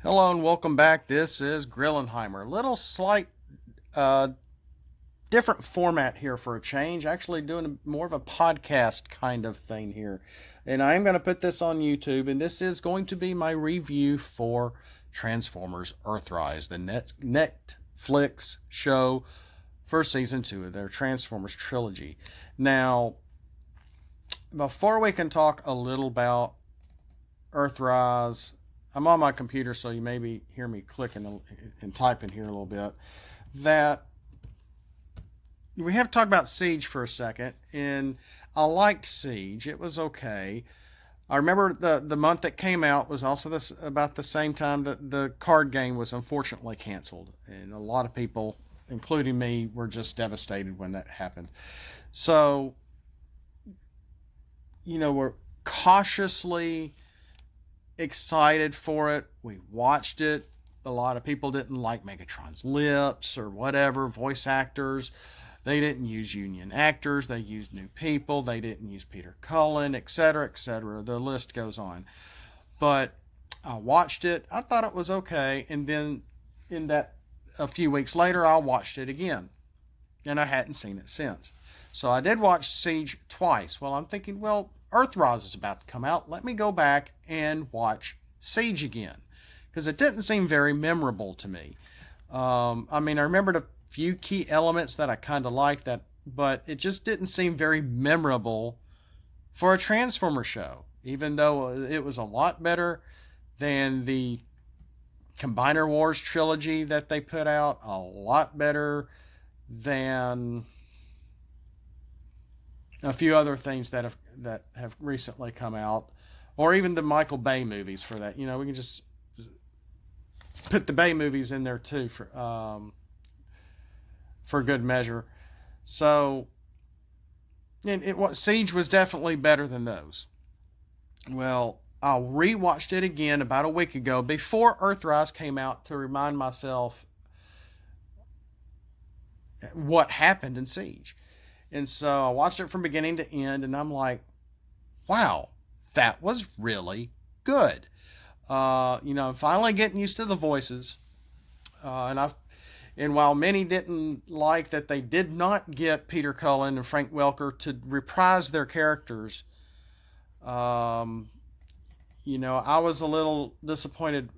Hello and welcome back. This is Grillenheimer. Little slight uh, different format here for a change. Actually, doing more of a podcast kind of thing here. And I am going to put this on YouTube, and this is going to be my review for Transformers Earthrise, the Netflix show for season 2 of their Transformers trilogy. Now, before we can talk a little about Earthrise, I'm on my computer, so you maybe hear me clicking and typing here a little bit. That we have to talk about Siege for a second, and I liked Siege. It was okay. I remember the month that came out was also this about the same time that the card game was unfortunately canceled, and a lot of people, including me, were just devastated when that happened. So, we're cautiously excited for it. We watched it. A lot of people didn't like Megatron's lips or whatever, voice actors. They didn't use union actors. They used new people. They didn't use Peter Cullen, etc., etc. The list goes on. But I watched it. I thought it was okay. And then a few weeks later, I watched it again. And I hadn't seen it since. So I did watch Siege twice. Well, I'm thinking, Earthrise is about to come out. Let me go back and watch Siege again, because it didn't seem very memorable to me. I remembered a few key elements that I kind of liked, but it just didn't seem very memorable for a Transformer show, even though it was a lot better than the Combiner Wars trilogy that they put out, a lot better than a few other things that have recently come out, or even the Michael Bay movies. For that, we can just put the Bay movies in there too for good measure. So, Siege was definitely better than those. Well, I rewatched it again about a week ago before Earthrise came out to remind myself what happened in Siege. And so I watched it from beginning to end, and I'm like, wow, that was really good. I'm finally getting used to the voices, and while many didn't like that they did not get Peter Cullen and Frank Welker to reprise their characters, um, I was a little disappointed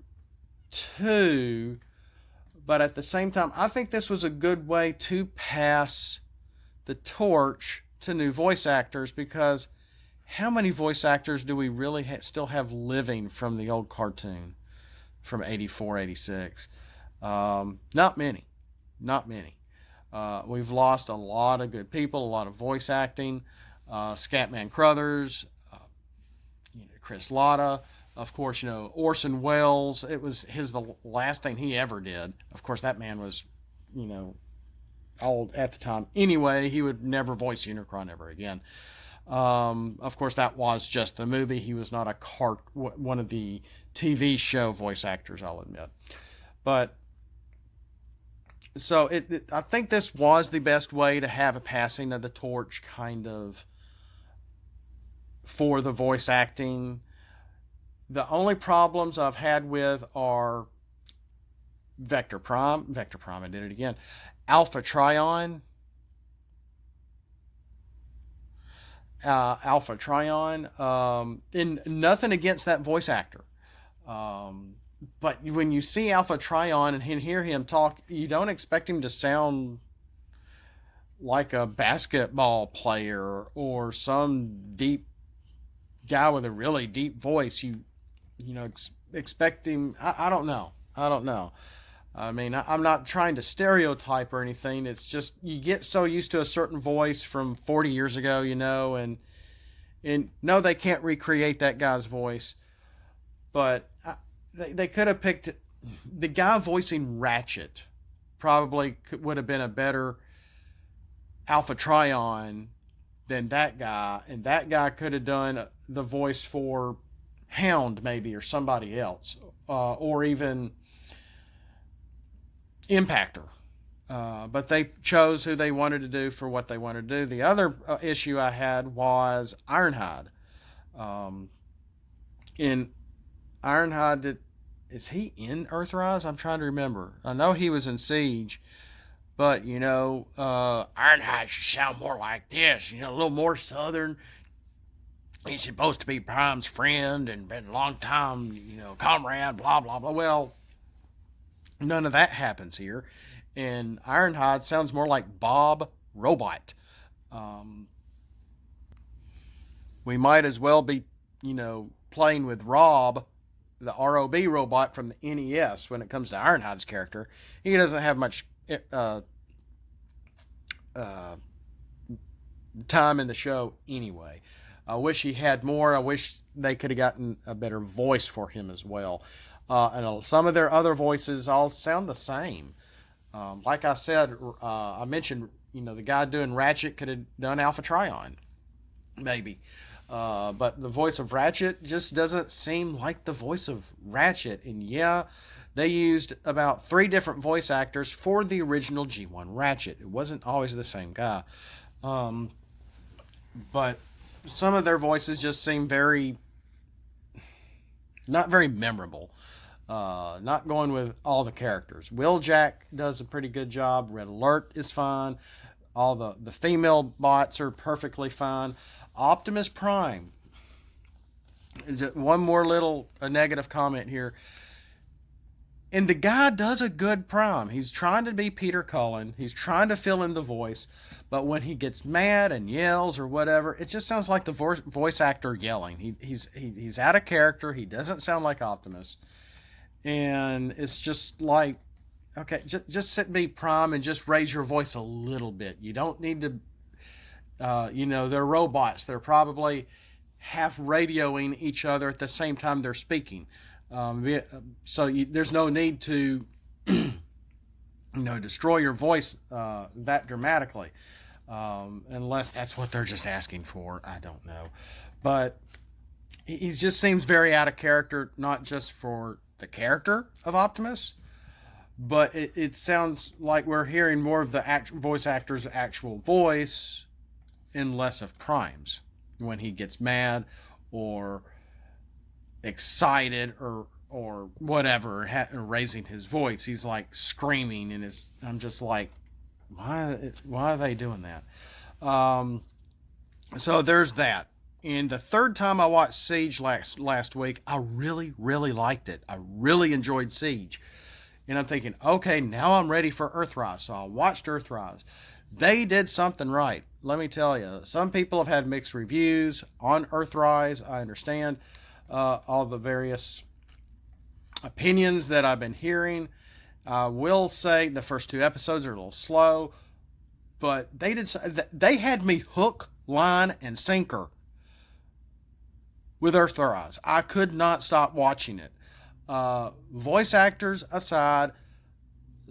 too. But at the same time, I think this was a good way to pass the torch to new voice actors, because how many voice actors do we really still have living from the old cartoon from 84, 86? Not many. Not many. We've lost a lot of good people, a lot of voice acting. Scatman Crothers, Chris Latta, of course, Orson Welles. It was the last thing he ever did. Of course, that man was, you know, old at the time. Anyway, he would never voice Unicron ever again. Of course, that was just the movie. He was not one of the TV show voice actors, I'll admit. But so I think this was the best way to have a passing of the torch, kind of, for the voice acting. The only problems I've had with are Vector Prime, I did it again. Alpha Trion, Alpha Trion, and nothing against that voice actor. But when you see Alpha Trion and hear him talk, you don't expect him to sound like a basketball player or some deep guy with a really deep voice. Expect him. I don't know. I don't know. I mean, I'm not trying to stereotype or anything. It's just you get so used to a certain voice from 40 years ago, and no, they can't recreate that guy's voice. But they could have picked the guy voicing Ratchet. Probably would have been a better Alpha Trion than that guy, and that guy could have done the voice for Hound maybe, or somebody else, or even Impactor. But they chose who they wanted to do for what they wanted to do. The other issue I had was Ironhide. In Ironhide, is he in Earthrise? I'm trying to remember. I know he was in Siege, but Ironhide should sound more like this. A little more southern. He's supposed to be Prime's friend and been a long time, comrade. Blah blah blah. Well, none of that happens here, and Ironhide sounds more like Bob Robot. Um, we might as well be, playing with Rob, the ROB robot from the NES when it comes to Ironhide's character. He doesn't have much uh, time in the show anyway. I wish he had more. I wish they could have gotten a better voice for him as well. And some of their other voices all sound the same. Like I said, I mentioned, the guy doing Ratchet could have done Alpha Trion, maybe. But the voice of Ratchet just doesn't seem like the voice of Ratchet. And yeah, they used about 3 different voice actors for the original G1 Ratchet. It wasn't always the same guy. But some of their voices just seem not very memorable. Not going with all the characters. Wheeljack does a pretty good job. Red Alert is fine. All the female bots are perfectly fine. Optimus Prime. One more little negative comment here. And the guy does a good Prime. He's trying to be Peter Cullen. He's trying to fill in the voice. But when he gets mad and yells or whatever, it just sounds like the voice actor yelling. He's out of character. He doesn't sound like Optimus. And it's just like, okay, just sit be Prime and just raise your voice a little bit. You don't need to, they're robots. They're probably half radioing each other at the same time they're speaking. There's no need to, destroy your voice that dramatically. Unless that's what they're just asking for. I don't know. But he just seems very out of character, not just for the character of Optimus, but it sounds like we're hearing more of the voice actor's actual voice and less of Prime's when he gets mad or excited or whatever, raising his voice. He's like screaming, and I'm just like, why are they doing that? So there's that. And the third time I watched Siege last week, I really, really liked it. I really enjoyed Siege. And I'm thinking, okay, now I'm ready for Earthrise. So I watched Earthrise. They did something right. Let me tell you. Some people have had mixed reviews on Earthrise. I understand all the various opinions that I've been hearing. I will say the first 2 episodes are a little slow. But they had me hook, line, and sinker with Earthrise. I could not stop watching it. Voice actors aside,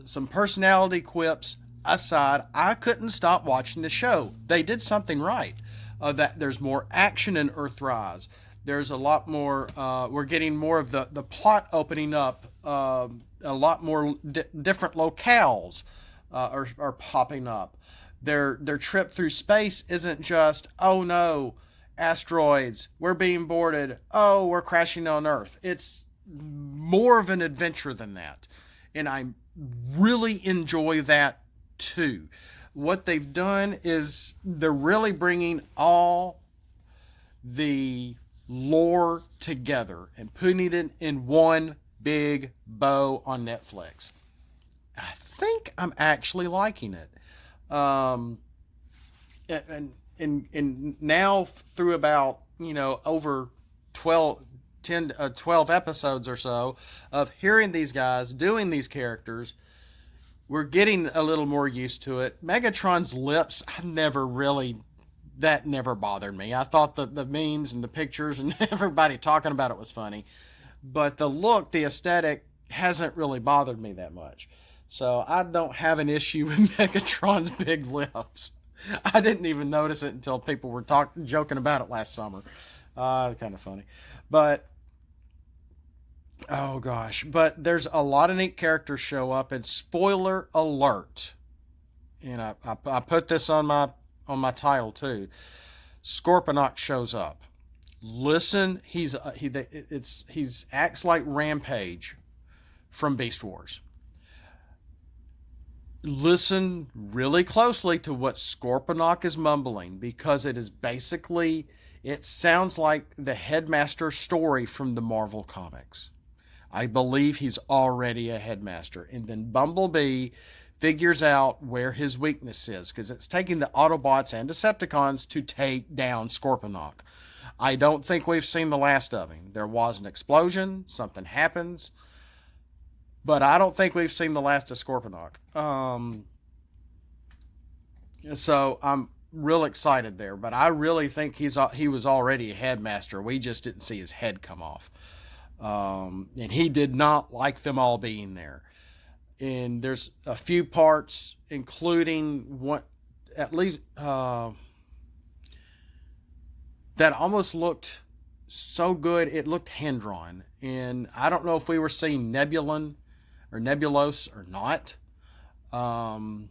some personality quips aside, I couldn't stop watching the show. They did something right. That there's more action in Earthrise. There's a lot more. We're getting more of the plot opening up. A lot more different locales are popping up. Their trip through space isn't just, oh no, asteroids, we're being boarded, oh, we're crashing on Earth. It's more of an adventure than that. And I really enjoy that too. What they've done is they're really bringing all the lore together and putting it in one big bow on Netflix. I think I'm actually liking it. And now through about, over 12 episodes or so of hearing these guys doing these characters, we're getting a little more used to it. Megatron's lips, that never bothered me. I thought the memes and the pictures and everybody talking about it was funny. But the look, the aesthetic, hasn't really bothered me that much. So I don't have an issue with Megatron's big lips. I didn't even notice it until people were joking about it last summer. Kind of funny. But, oh gosh. But there's a lot of neat characters show up, and spoiler alert. And I put this on my title too. Scorponok shows up. Listen, he's acts like Rampage from Beast Wars. Listen really closely to what Scorponok is mumbling, because it is basically, it sounds like the Headmaster story from the Marvel Comics. I believe he's already a Headmaster. And then Bumblebee figures out where his weakness is, because it's taking the Autobots and Decepticons to take down Scorponok. I don't think we've seen the last of him. There was an explosion, something happens, but I don't think we've seen the last of Scorponok. So I'm real excited there, but I really think he was already a Headmaster. We just didn't see his head come off. And he did not like them all being there. And there's a few parts, including what, at least, that almost looked so good, it looked hand-drawn. And I don't know if we were seeing Nebulon or Nebulos or not. On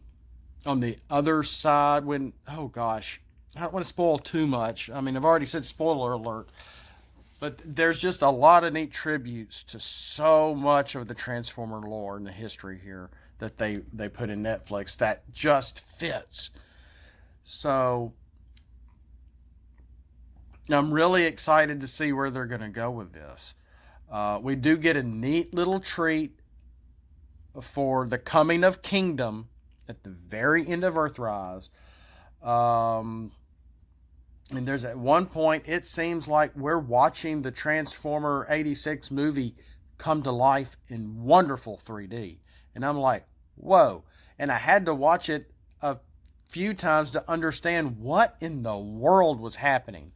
the other side, when, oh gosh, I don't want to spoil too much. I mean, I've already said spoiler alert. But there's just a lot of neat tributes to so much of the Transformer lore and the history here that they put in Netflix that just fits. So I'm really excited to see where they're going to go with this. We do get a neat little treat for the coming of Kingdom at the very end of Earthrise. And there's at one point, it seems like we're watching the Transformer 86 movie come to life in wonderful 3D. And I'm like, whoa. And I had to watch it a few times to understand what in the world was happening.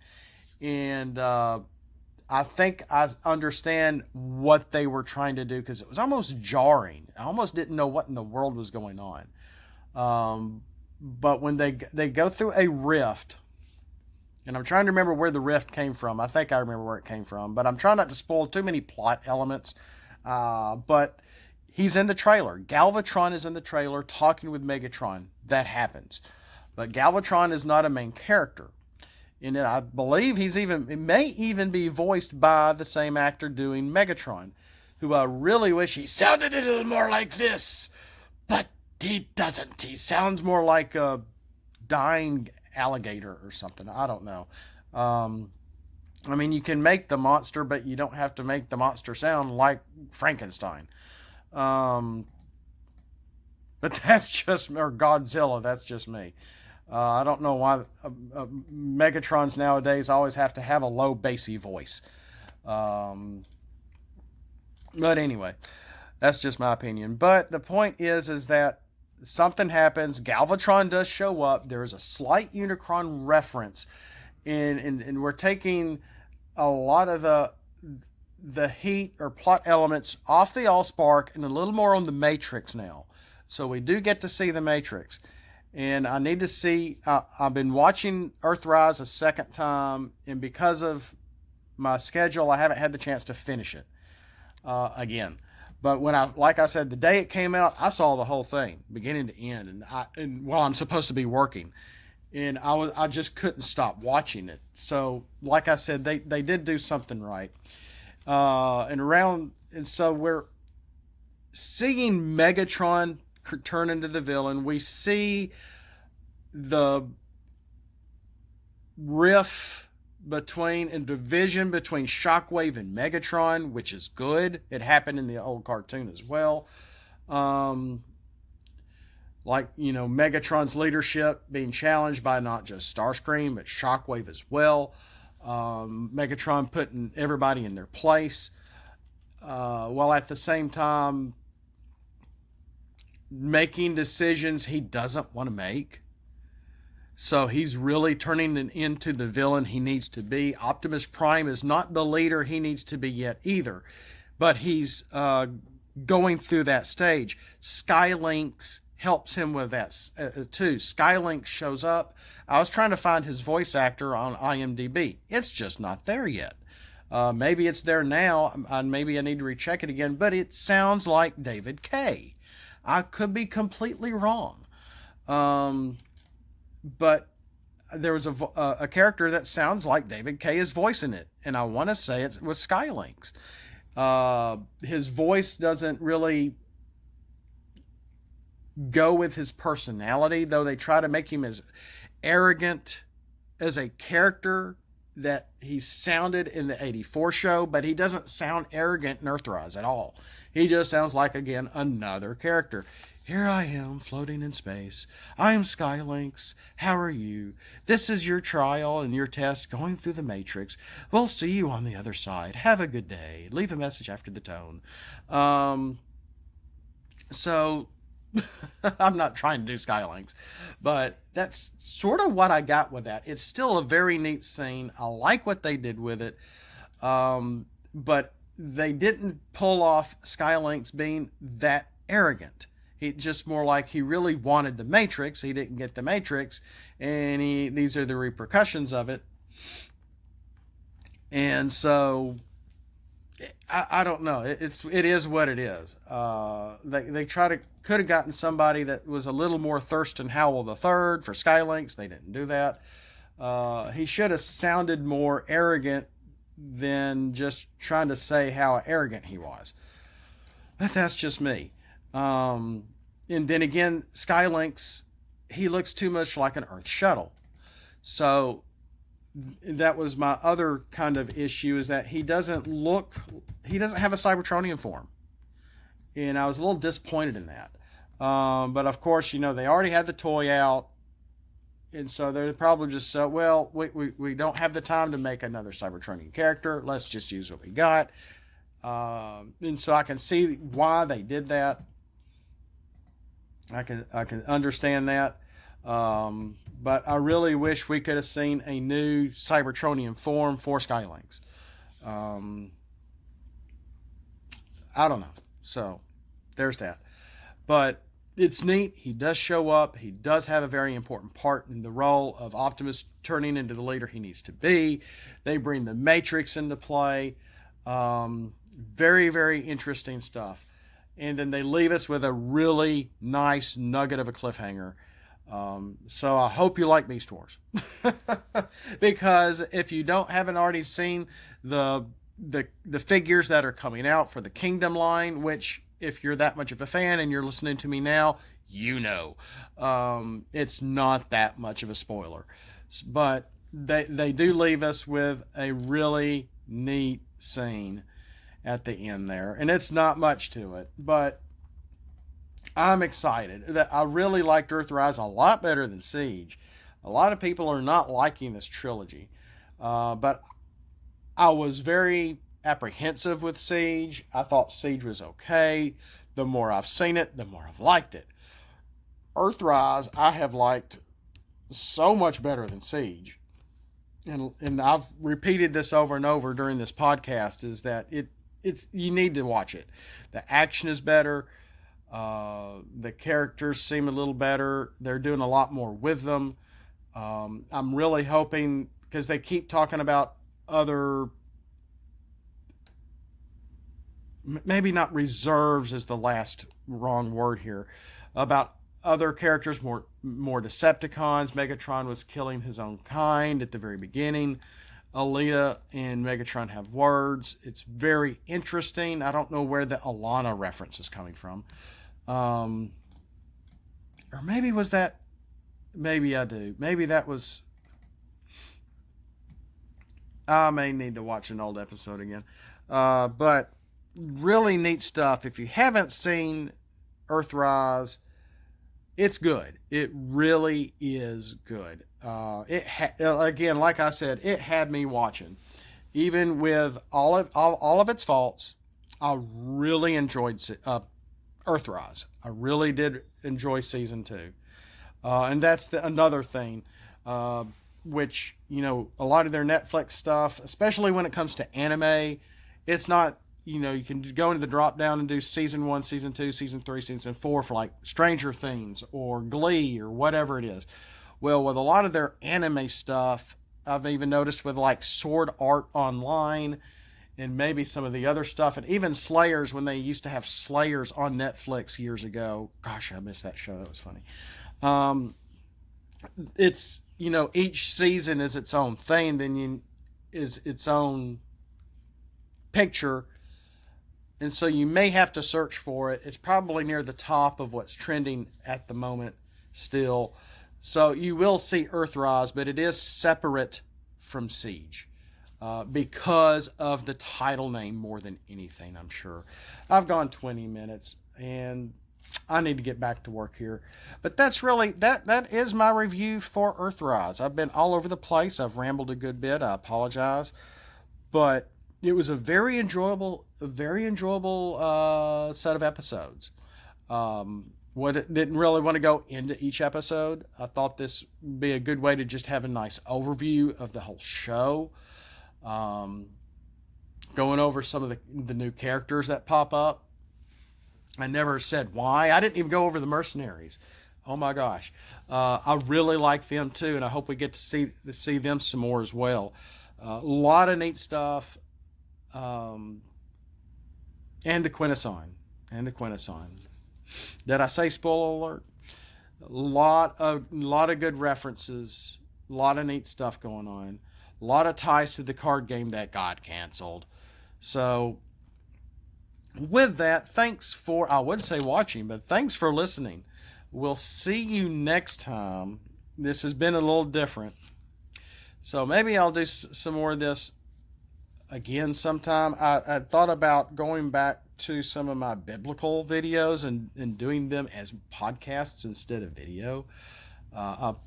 And I think I understand what they were trying to do, because it was almost jarring. I almost didn't know what in the world was going on. But when they go through a rift, and I'm trying to remember where the rift came from. I think I remember where it came from, but I'm trying not to spoil too many plot elements. But he's in the trailer. Galvatron is in the trailer talking with Megatron. That happens. But Galvatron is not a main character. And I believe it may even be voiced by the same actor doing Megatron, who I really wish he sounded a little more like this. But he doesn't. He sounds more like a dying alligator or something. I don't know. I mean, you can make the monster, but you don't have to make the monster sound like Frankenstein. But that's just, or Godzilla, that's just me. I don't know why Megatrons nowadays always have to have a low bassy voice. But anyway, that's just my opinion. But the point is that something happens. Galvatron does show up. There is a slight Unicron reference, and we're taking a lot of the heat or plot elements off the Allspark and a little more on the Matrix now. So we do get to see the Matrix, and I need to see. I've been watching Earthrise a second time, and because of my schedule, I haven't had the chance to finish it again. But like I said, the day it came out, I saw the whole thing, beginning to end, and while I'm supposed to be working, and I just couldn't stop watching it. So, like I said, they did do something right, and so we're seeing Megatron turn into the villain. We see the rift division between Shockwave and Megatron, which is good. It happened in the old cartoon as well. Megatron's leadership being challenged by not just Starscream, but Shockwave as well. Megatron putting everybody in their place, while at the same time making decisions he doesn't want to make. So he's really turning into the villain he needs to be. Optimus Prime is not the leader he needs to be yet either, but he's going through that stage. Skylynx helps him with that too. Skylynx shows up. I was trying to find his voice actor on IMDb. It's just not there yet. Maybe it's there now, and maybe I need to recheck it again, but it sounds like David Kaye. I could be completely wrong. But there was a character that sounds like David Kaye is voicing it, and I want to say it was Skylynx. His voice doesn't really go with his personality, though they try to make him as arrogant as a character that he sounded in the 84 show, but he doesn't sound arrogant in Earthrise at all. He just sounds like, again, another character. Here I am, floating in space. I am Skylinks. How are you? This is your trial and your test going through the Matrix. We'll see you on the other side. Have a good day. Leave a message after the tone. So I'm not trying to do Skylinks, but that's sort of what I got with that. It's still a very neat scene. I like what they did with it, but they didn't pull off Skylinks being that arrogant. He just more like he really wanted the Matrix. He didn't get the Matrix, and these are the repercussions of it. And so I don't know. It is what it is. They could have gotten somebody that was a little more Thurston Howell III for Skylinks. They didn't do that. He should have sounded more arrogant than just trying to say how arrogant he was. But that's just me. And then again, Skylinks, he looks too much like an Earth shuttle. So that was my other kind of issue, is that he doesn't have a Cybertronian form. And I was a little disappointed in that. But of course, they already had the toy out. And so they're probably just so, well, we don't have the time to make another Cybertronian character. Let's just use what we got. And so I can see why they did that. I can understand that. But I really wish we could have seen a new Cybertronian form for Skylinks. I don't know. So there's that. But it's neat. He does show up. He does have a very important part in the role of Optimus turning into the leader he needs to be. They bring the Matrix into play. Very, very interesting stuff. And then they leave us with a really nice nugget of a cliffhanger. So I hope you like Beast Wars. Because if you haven't already seen the figures that are coming out for the Kingdom line, which if you're that much of a fan and you're listening to me now, it's not that much of a spoiler. But they do leave us with a really neat scene at the end there. And it's not much to it, but I'm excited. That I really liked Earthrise a lot better than Siege. A lot of people are not liking this trilogy. But I was very apprehensive with Siege. I thought Siege was okay. The more I've seen it, the more I've liked it. Earthrise, I have liked so much better than Siege. And I've repeated this over and over during this podcast, is that you need to watch it. The action is better. The characters seem a little better. They're doing a lot more with them. I'm really hoping, because they keep talking about other, maybe not reserves is the last wrong word here, about other characters, more Decepticons. Megatron was killing his own kind at the very beginning. Alita and Megatron have words. It's very interesting. I don't know where the Alana reference is coming from. Or maybe was that, maybe I do. Maybe that was, I may need to watch an old episode again. But really neat stuff. If you haven't seen Earthrise, it's good. It really is good. Again, like I said, it had me watching. Even with all of its faults, I really enjoyed Earthrise. I really did enjoy season 2. And that's another thing, which, a lot of their Netflix stuff, especially when it comes to anime, it's not, you can go into the drop down and do season 1, season 2, season 3, season 4 for like Stranger Things or Glee or whatever it is. Well, with a lot of their anime stuff, I've even noticed with like Sword Art Online and maybe some of the other stuff, and even Slayers, when they used to have Slayers on Netflix years ago. Gosh, I missed that show. That was funny. It's, each season is its own thing, then is its own picture. and so you may have to search for it. It's probably near the top of what's trending at the moment still. So you will see Earthrise, but it is separate from Siege because of the title name more than anything, I'm sure. I've gone 20 minutes, and I need to get back to work here. But that's really, that is my review for Earthrise. I've been all over the place. I've rambled a good bit. I apologize. But it was a very enjoyable set of episodes. Didn't really want to go into each episode. I thought this would be a good way to just have a nice overview of the whole show. Going over some of the new characters that pop up. I never said why. I didn't even go over the mercenaries. Oh my gosh. I really like them too, and I hope we get to see them some more as well. A lot of neat stuff. And the Quintesson. Did I say spoiler alert? A lot of good references. A lot of neat stuff going on. A lot of ties to the card game that got canceled. So, with that, thanks for, I would say watching, but thanks for listening. We'll see you next time. This has been a little different. So maybe I'll do some more of this again sometime. I thought about going back to some of my biblical videos and doing them as podcasts instead of video.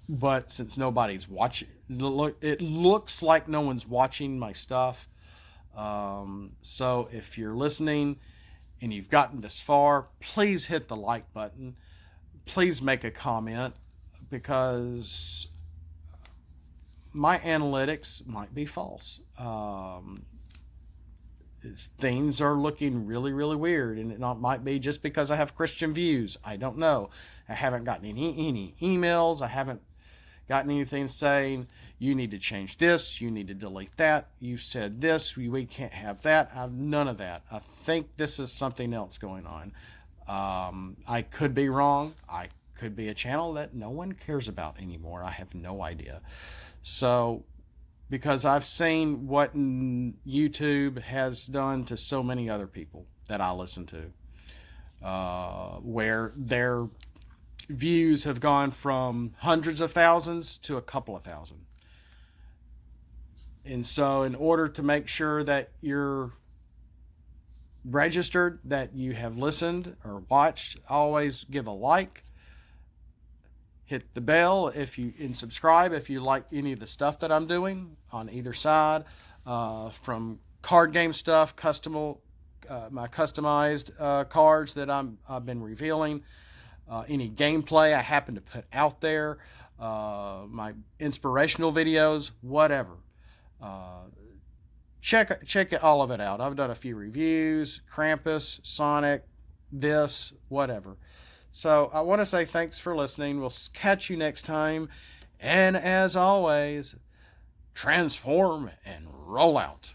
But since nobody's watching, it looks like no one's watching my stuff. So if you're listening and you've gotten this far, please hit the like button. Please make a comment, because my analytics might be false. Things are looking really, really weird, and it might be just because I have Christian views. I don't know. I haven't gotten any emails. I haven't gotten anything saying you need to change this, you need to delete that, you said this, we can't have that. I have none of that. I think this is something else going on. I could be wrong. I could be a channel that no one cares about anymore. I have no idea. So, because I've seen what YouTube has done to so many other people that I listen to, where their views have gone from hundreds of thousands to a couple of thousand. And so in order to make sure that you're registered, that you have listened or watched, always give a like, hit the bell and subscribe if you like any of the stuff that I'm doing on either side, from card game stuff, my customized cards that I've been revealing, any gameplay I happen to put out there, my inspirational videos, whatever. Check all of it out. I've done a few reviews, Krampus, Sonic, this, whatever. So I want to say thanks for listening. We'll catch you next time. And as always, transform and roll out.